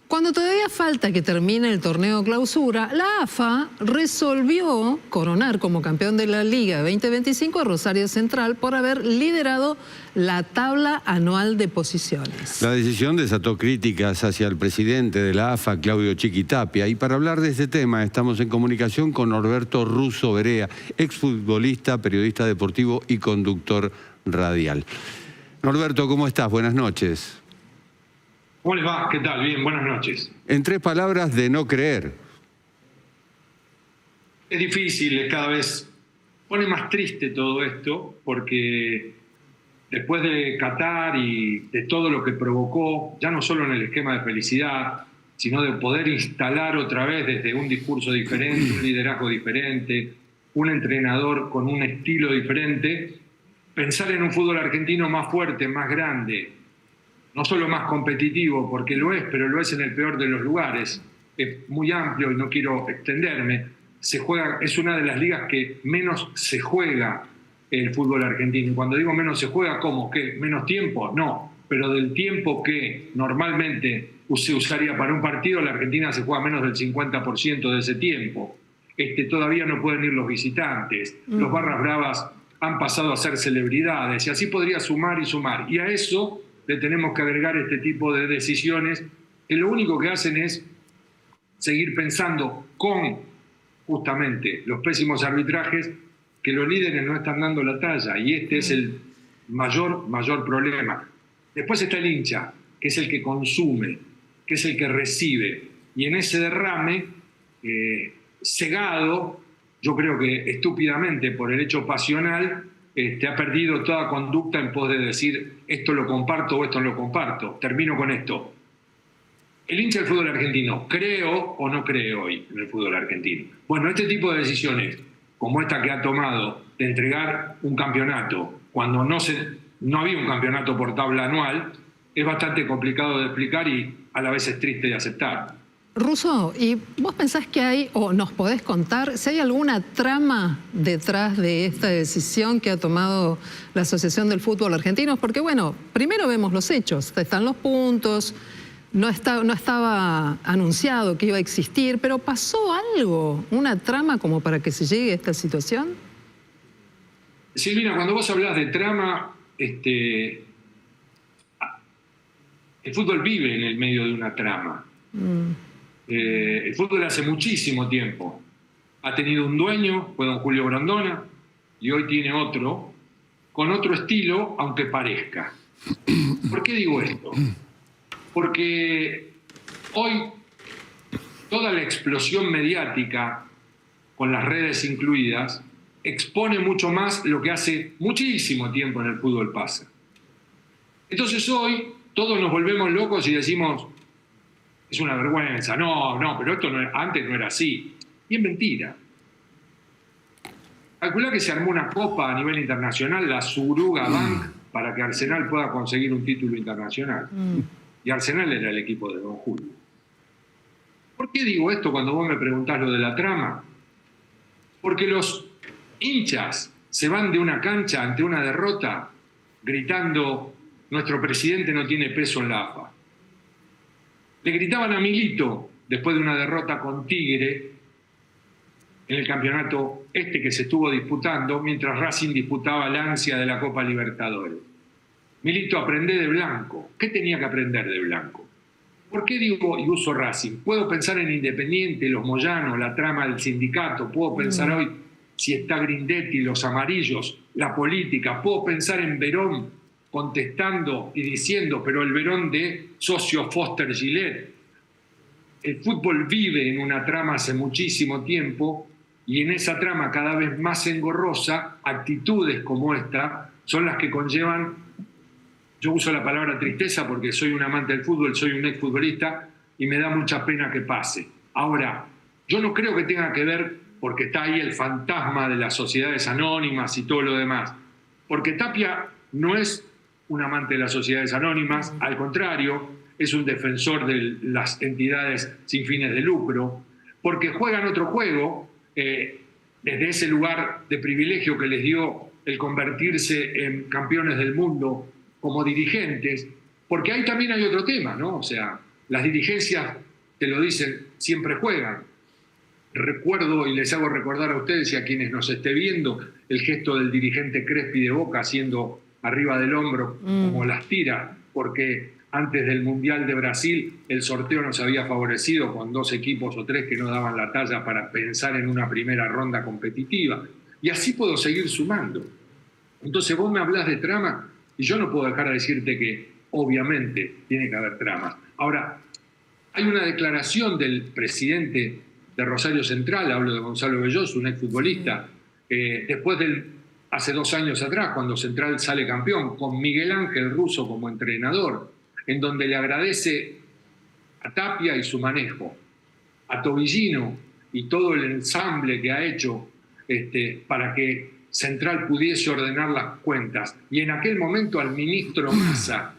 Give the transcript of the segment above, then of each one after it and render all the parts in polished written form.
Cuando todavía falta que termine el torneo clausura, la AFA resolvió coronar como campeón de la Liga 2025 a Rosario Central por haber liderado la tabla anual de posiciones. La decisión desató críticas hacia el presidente de la AFA, Claudio Chiquitapia, y para hablar de este tema estamos en comunicación con Norberto Russo Berea, exfutbolista, periodista deportivo y conductor radial. Norberto, ¿cómo estás? Buenas noches. ¿Cómo les va? ¿Qué tal? Bien, buenas noches. En tres palabras, de no creer. Es difícil, cada vez pone más triste todo esto, porque después de Qatar y de todo lo que provocó, ya no solo en el esquema de felicidad, sino de poder instalar otra vez desde un discurso diferente, un liderazgo diferente, un entrenador con un estilo diferente, pensar en un fútbol argentino más fuerte, más grande, no solo más competitivo, porque lo es, pero lo es en el peor de los lugares. Es muy amplio y no quiero extenderme. Es una de las ligas que menos se juega el fútbol argentino. Y cuando digo menos se juega, ¿cómo? ¿Qué? ¿Menos tiempo? No, pero del tiempo que normalmente se usaría para un partido, la Argentina se juega menos del 50% de ese tiempo. Todavía no pueden ir los visitantes. Los barras bravas han pasado a ser celebridades y así podría sumar y sumar. Y a eso le tenemos que agregar este tipo de decisiones que lo único que hacen es seguir pensando con justamente los pésimos arbitrajes que los líderes no están dando la talla, y este es el mayor problema. Después está el hincha, que es el que consume, que es el que recibe, y en ese derrame cegado, yo creo que estúpidamente por el hecho pasional, ha perdido toda conducta en pos de decir esto lo comparto o esto no lo comparto. Termino con esto. El hincha del fútbol argentino, ¿creo o no cree hoy en el fútbol argentino? Bueno, este tipo de decisiones, como esta que ha tomado de entregar un campeonato cuando no había un campeonato por tabla anual, es bastante complicado de explicar y a la vez es triste de aceptar. Russo, ¿y vos pensás que hay, o nos podés contar, si hay alguna trama detrás de esta decisión que ha tomado la Asociación del Fútbol Argentino? Porque bueno, primero vemos los hechos, están los puntos, no estaba anunciado que iba a existir, pero ¿pasó algo, una trama como para que se llegue a esta situación? Silvina, cuando vos hablás de trama, el fútbol vive en el medio de una trama. El fútbol hace muchísimo tiempo ha tenido un dueño, fue don Julio Grondona, y hoy tiene otro, con otro estilo, aunque parezca. ¿Por qué digo esto? Porque hoy toda la explosión mediática, con las redes incluidas, expone mucho más lo que hace muchísimo tiempo en el fútbol pasa. Entonces hoy todos nos volvemos locos y decimos, es una vergüenza, no, pero esto antes no era así. Y es mentira. Calculá que se armó una copa a nivel internacional, la Suruga Bank, para que Arsenal pueda conseguir un título internacional. Y Arsenal era el equipo de don Julio. ¿Por qué digo esto cuando vos me preguntás lo de la trama? Porque los hinchas se van de una cancha ante una derrota gritando, nuestro presidente no tiene peso en la AFA. Le gritaban a Milito después de una derrota con Tigre en el campeonato que se estuvo disputando, mientras Racing disputaba la ansia de la Copa Libertadores. Milito, aprende de Blanco. ¿Qué tenía que aprender de Blanco? ¿Por qué digo y uso Racing? Puedo pensar en Independiente, los Moyanos, la trama del sindicato. Puedo pensar hoy si está Grindetti, los amarillos, la política. Puedo pensar en Verón contestando y diciendo, pero el Verón de socio Foster Gillett. El fútbol vive en una trama hace muchísimo tiempo y en esa trama cada vez más engorrosa, actitudes como esta son las que conllevan, yo uso la palabra tristeza porque soy un amante del fútbol, soy un exfutbolista y me da mucha pena que pase. Ahora, yo no creo que tenga que ver porque está ahí el fantasma de las sociedades anónimas y todo lo demás, porque Tapia no es un amante de las sociedades anónimas, al contrario, es un defensor de las entidades sin fines de lucro, porque juegan otro juego, desde ese lugar de privilegio que les dio el convertirse en campeones del mundo como dirigentes, Porque ahí también hay otro tema, ¿no? O sea, las dirigencias, te lo dicen, siempre juegan. Recuerdo, y les hago recordar a ustedes y a quienes nos esté viendo, el gesto del dirigente Crespi de Boca haciendo arriba del hombro como las tira, porque antes del Mundial de Brasil el sorteo nos había favorecido con 2 equipos o 3 que no daban la talla para pensar en una primera ronda competitiva. Y así puedo seguir sumando. Entonces vos me hablás de trama y yo no puedo dejar de decirte que obviamente tiene que haber tramas. Ahora, hay una declaración del presidente de Rosario Central, hablo de Gonzalo Belloso, un exfutbolista, después hace 2 años atrás, cuando Central sale campeón, con Miguel Ángel Russo como entrenador, en donde le agradece a Tapia y su manejo, a Tobillino y todo el ensamble que ha hecho para que Central pudiese ordenar las cuentas, y en aquel momento al ministro Massa,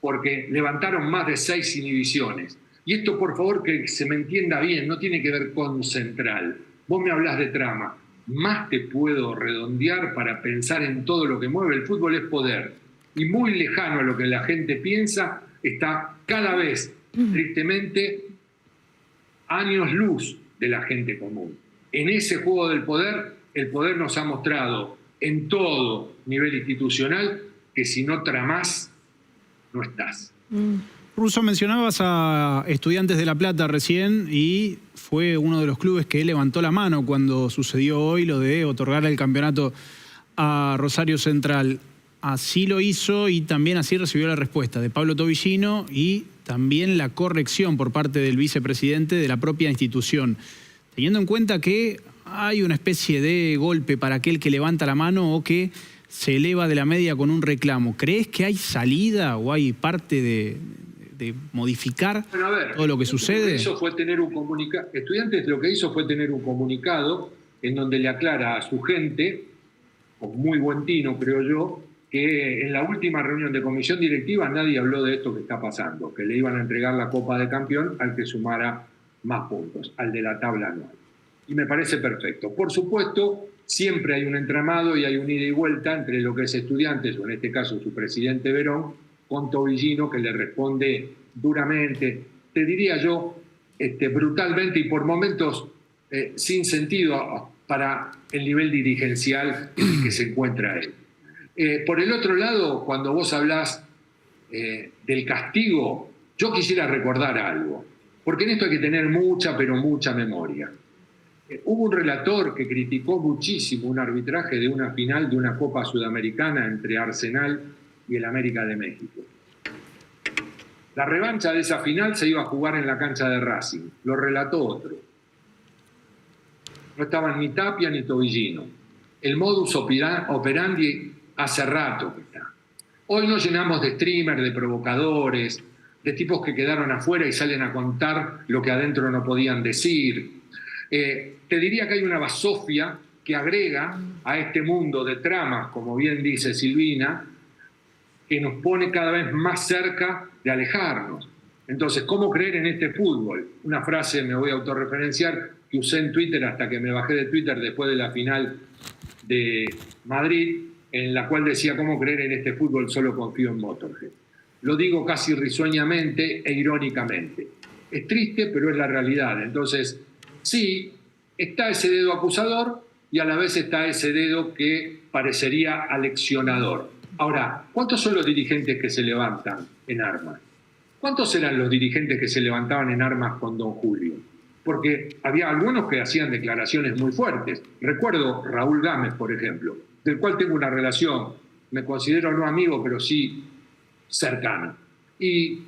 porque levantaron más de 6 inhibiciones. Y esto, por favor, que se me entienda bien, no tiene que ver con Central. Vos me hablás de trama. Más te puedo redondear para pensar en todo lo que mueve. El fútbol es poder. Y muy lejano a lo que la gente piensa, está cada vez, tristemente, años luz de la gente común. En ese juego del poder, el poder nos ha mostrado en todo nivel institucional que si no tramás, no estás. Russo, mencionabas a Estudiantes de La Plata recién y fue uno de los clubes que levantó la mano cuando sucedió hoy lo de otorgar el campeonato a Rosario Central. Así lo hizo y también así recibió la respuesta de Pablo Tobillino y también la corrección por parte del vicepresidente de la propia institución. Teniendo en cuenta que hay una especie de golpe para aquel que levanta la mano o que se eleva de la media con un reclamo, ¿crees que hay salida o hay parte de modificar todo lo que sucede? Estudiantes lo que hizo fue tener un comunicado en donde le aclara a su gente, con muy buen tino creo yo, que en la última reunión de comisión directiva nadie habló de esto que está pasando, que le iban a entregar la Copa de Campeón al que sumara más puntos, al de la tabla anual. Y me parece perfecto. Por supuesto, siempre hay un entramado y hay un ida y vuelta entre lo que es Estudiantes, o en este caso su presidente Verón, con Tobillino, que le responde duramente, te diría yo, brutalmente y por momentos sin sentido para el nivel dirigencial en el que se encuentra él. Por el otro lado, cuando vos hablás del castigo, yo quisiera recordar algo, porque en esto hay que tener mucha, pero mucha memoria. Hubo un relator que criticó muchísimo un arbitraje de una final de una Copa Sudamericana entre Arsenal y el América de México. La revancha de esa final se iba a jugar en la cancha de Racing. Lo relató otro. No estaban ni Tapia ni Tobillino. El modus operandi hace rato que está. Hoy nos llenamos de streamers, de provocadores, de tipos que quedaron afuera y salen a contar lo que adentro no podían decir. Te diría que hay una basofia que agrega a este mundo de tramas, como bien dice Silvina, que nos pone cada vez más cerca de alejarnos. Entonces, ¿cómo creer en este fútbol? Una frase, me voy a autorreferenciar, que usé en Twitter hasta que me bajé de Twitter después de la final de Madrid, en la cual decía, ¿cómo creer en este fútbol? Solo confío en Motorhead. Lo digo casi risueñamente e irónicamente. Es triste, pero es la realidad. Entonces, sí, está ese dedo acusador y a la vez está ese dedo que parecería aleccionador. Ahora, ¿cuántos son los dirigentes que se levantan en armas? ¿Cuántos eran los dirigentes que se levantaban en armas con don Julio? Porque había algunos que hacían declaraciones muy fuertes. Recuerdo Raúl Gámez, por ejemplo, del cual tengo una relación, me considero no amigo, pero sí cercana. Y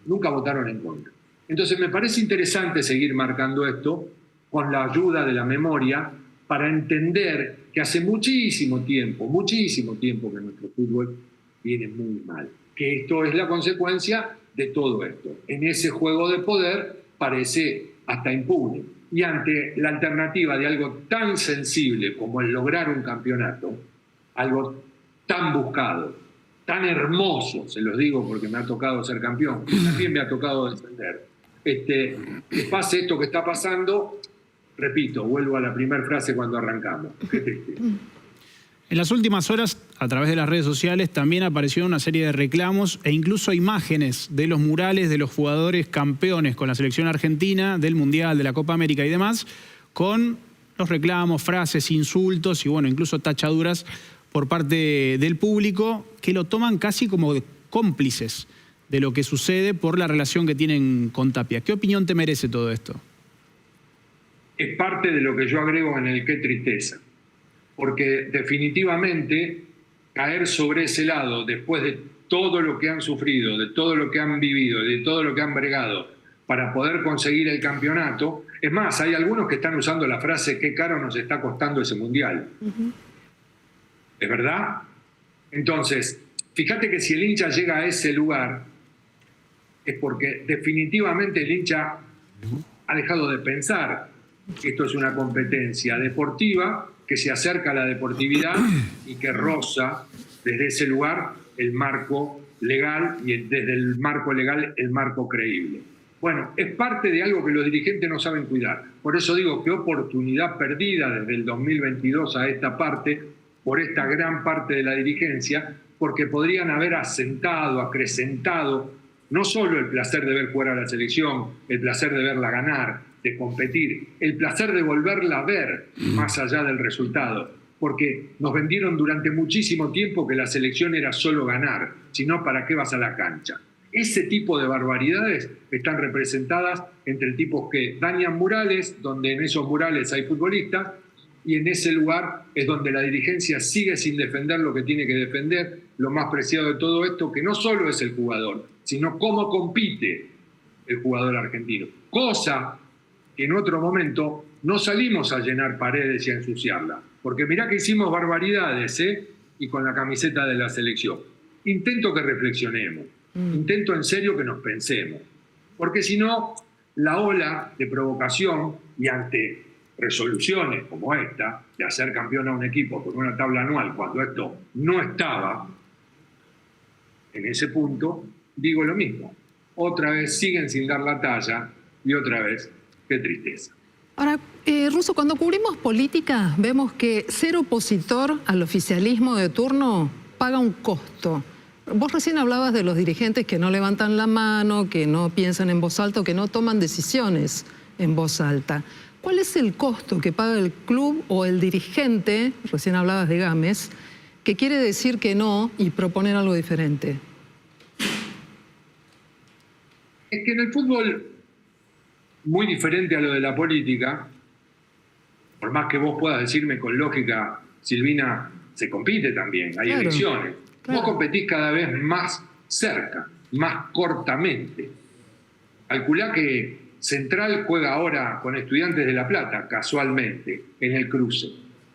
nunca votaron en contra. Entonces me parece interesante seguir marcando esto con la ayuda de la memoria para entender que hace muchísimo tiempo que nuestro fútbol viene muy mal. Que esto es la consecuencia de todo esto. En ese juego de poder parece hasta impune. Y ante la alternativa de algo tan sensible como el lograr un campeonato, algo tan buscado, tan hermoso, se los digo porque me ha tocado ser campeón, también me ha tocado defender, que pase esto que está pasando. Repito, vuelvo a la primera frase cuando arrancamos. Qué triste. En las últimas horas a través de las redes sociales también apareció una serie de reclamos e incluso imágenes de los murales de los jugadores campeones con la selección argentina, del Mundial, de la Copa América y demás, con los reclamos, frases, insultos y bueno, incluso tachaduras por parte del público que lo toman casi como cómplices de lo que sucede por la relación que tienen con Tapia. ¿Qué opinión te merece todo esto? Es parte de lo que yo agrego en el qué tristeza, porque definitivamente caer sobre ese lado después de todo lo que han sufrido, de todo lo que han vivido, de todo lo que han bregado para poder conseguir el campeonato. Es más, hay algunos que están usando la frase qué caro nos está costando ese mundial. ¿Es verdad? Entonces, fíjate que si el hincha llega a ese lugar es porque definitivamente el hincha ha dejado de pensar que esto es una competencia deportiva que se acerca a la deportividad y que roza desde ese lugar el marco legal y desde el marco legal el marco creíble. Bueno, es parte de algo que los dirigentes no saben cuidar. Por eso digo que oportunidad perdida desde el 2022 a esta parte, por esta gran parte de la dirigencia, porque podrían haber asentado, acrecentado, no solo el placer de ver jugar a la selección, el placer de verla ganar, de competir, el placer de volverla a ver más allá del resultado, porque nos vendieron durante muchísimo tiempo que la selección era solo ganar, sino ¿para qué vas a la cancha? Ese tipo de barbaridades están representadas entre tipos que dañan murales, donde en esos murales hay futbolistas, y en ese lugar es donde la dirigencia sigue sin defender lo que tiene que defender, lo más preciado de todo esto, que no solo es el jugador, sino cómo compite el jugador argentino. Cosa que en otro momento no salimos a llenar paredes y a ensuciarla, porque mirá que hicimos barbaridades, y con la camiseta de la selección. Intento que reflexionemos. Intento en serio que nos pensemos, porque si no, la ola de provocación y ante resoluciones como esta, de hacer campeón a un equipo con una tabla anual, cuando esto no estaba en ese punto, digo lo mismo. Otra vez siguen sin dar la talla y otra vez, qué tristeza. Ahora, Russo, cuando cubrimos política, vemos que ser opositor al oficialismo de turno paga un costo. Vos recién hablabas de los dirigentes que no levantan la mano, que no piensan en voz alta o que no toman decisiones en voz alta. ¿Cuál es el costo que paga el club o el dirigente, recién hablabas de Gámez, que quiere decir que no y proponer algo diferente? Es que en el fútbol, muy diferente a lo de la política, por más que vos puedas decirme con lógica, Silvina, se compite también, hay elecciones. Vos competís cada vez más cerca, más cortamente. Calculá que Central juega ahora con Estudiantes de La Plata, casualmente, en el cruce.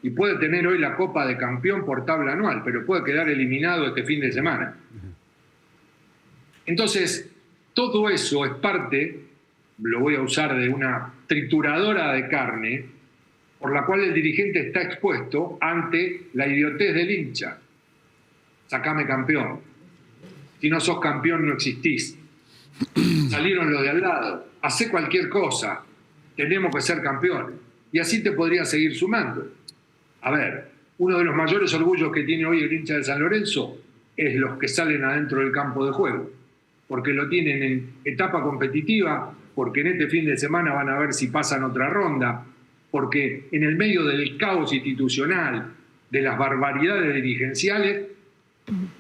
Y puede tener hoy la Copa de Campeón por tabla anual, pero puede quedar eliminado este fin de semana. Entonces, todo eso es parte, lo voy a usar de una trituradora de carne, por la cual el dirigente está expuesto ante la idiotez del hincha. Sacame campeón. Si no sos campeón no existís. Salieron los de al lado. Hacé cualquier cosa. Tenemos que ser campeones. Y así te podría seguir sumando. A ver, uno de los mayores orgullos que tiene hoy el hincha de San Lorenzo es los que salen adentro del campo de juego. Porque lo tienen en etapa competitiva, porque en este fin de semana van a ver si pasan otra ronda, porque en el medio del caos institucional, de las barbaridades dirigenciales,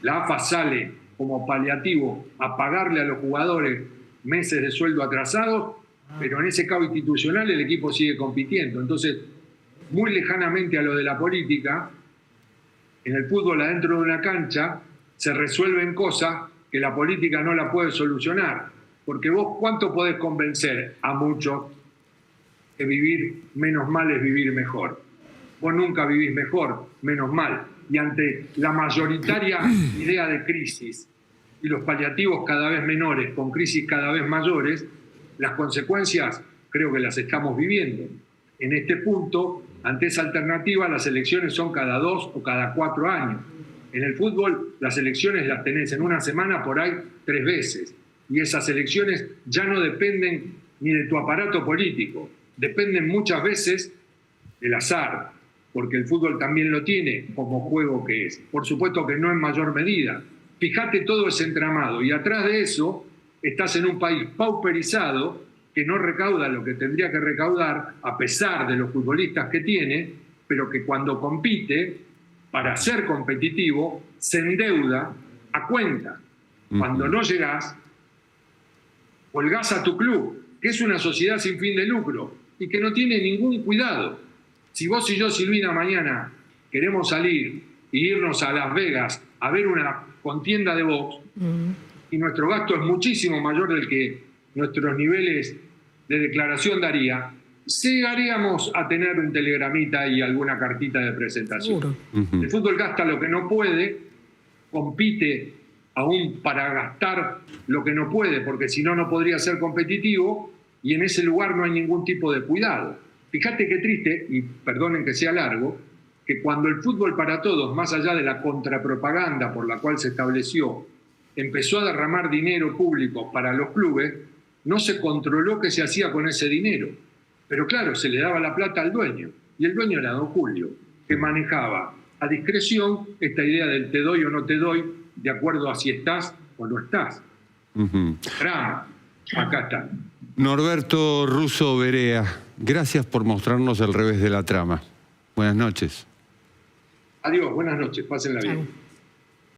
la AFA sale como paliativo a pagarle a los jugadores meses de sueldo atrasados, pero en ese caos institucional el equipo sigue compitiendo. Entonces, muy lejanamente a lo de la política, en el fútbol adentro de una cancha se resuelven cosas que la política no la puede solucionar. Porque vos, ¿cuánto podés convencer a muchos que vivir menos mal es vivir mejor? Vos nunca vivís mejor, menos mal. Y ante la mayoritaria idea de crisis y los paliativos cada vez menores, con crisis cada vez mayores, las consecuencias creo que las estamos viviendo. En este punto, ante esa alternativa, las elecciones son cada 2 o cada 4 años. En el fútbol, las elecciones las tenés en una semana por ahí 3 veces. Y esas elecciones ya no dependen ni de tu aparato político, dependen muchas veces del azar, porque el fútbol también lo tiene como juego que es. Por supuesto que no en mayor medida. Fíjate todo ese entramado y atrás de eso estás en un país pauperizado que no recauda lo que tendría que recaudar a pesar de los futbolistas que tiene, pero que cuando compite, para ser competitivo, se endeuda a cuenta. Cuando no llegás, colgás a tu club, que es una sociedad sin fin de lucro y que no tiene ningún cuidado. Si vos y yo, Silvina, mañana queremos salir e irnos a Las Vegas a ver una contienda de box, y nuestro gasto es muchísimo mayor del que nuestros niveles de declaración daría, llegaríamos a tener un telegramita y alguna cartita de presentación. El fútbol gasta lo que no puede, compite aún para gastar lo que no puede, porque si no, no podría ser competitivo, y en ese lugar no hay ningún tipo de cuidado. Fíjate qué triste, y perdonen que sea largo, que cuando el fútbol para todos, más allá de la contrapropaganda por la cual se estableció, empezó a derramar dinero público para los clubes, no se controló qué se hacía con ese dinero. Pero claro, se le daba la plata al dueño, y el dueño era don Julio, que manejaba a discreción esta idea del te doy o no te doy, de acuerdo a si estás o no estás. Trama, acá está. Norberto Russo Berea, gracias por mostrarnos el revés de la trama. Buenas noches. Adiós, buenas noches, pásenla bien.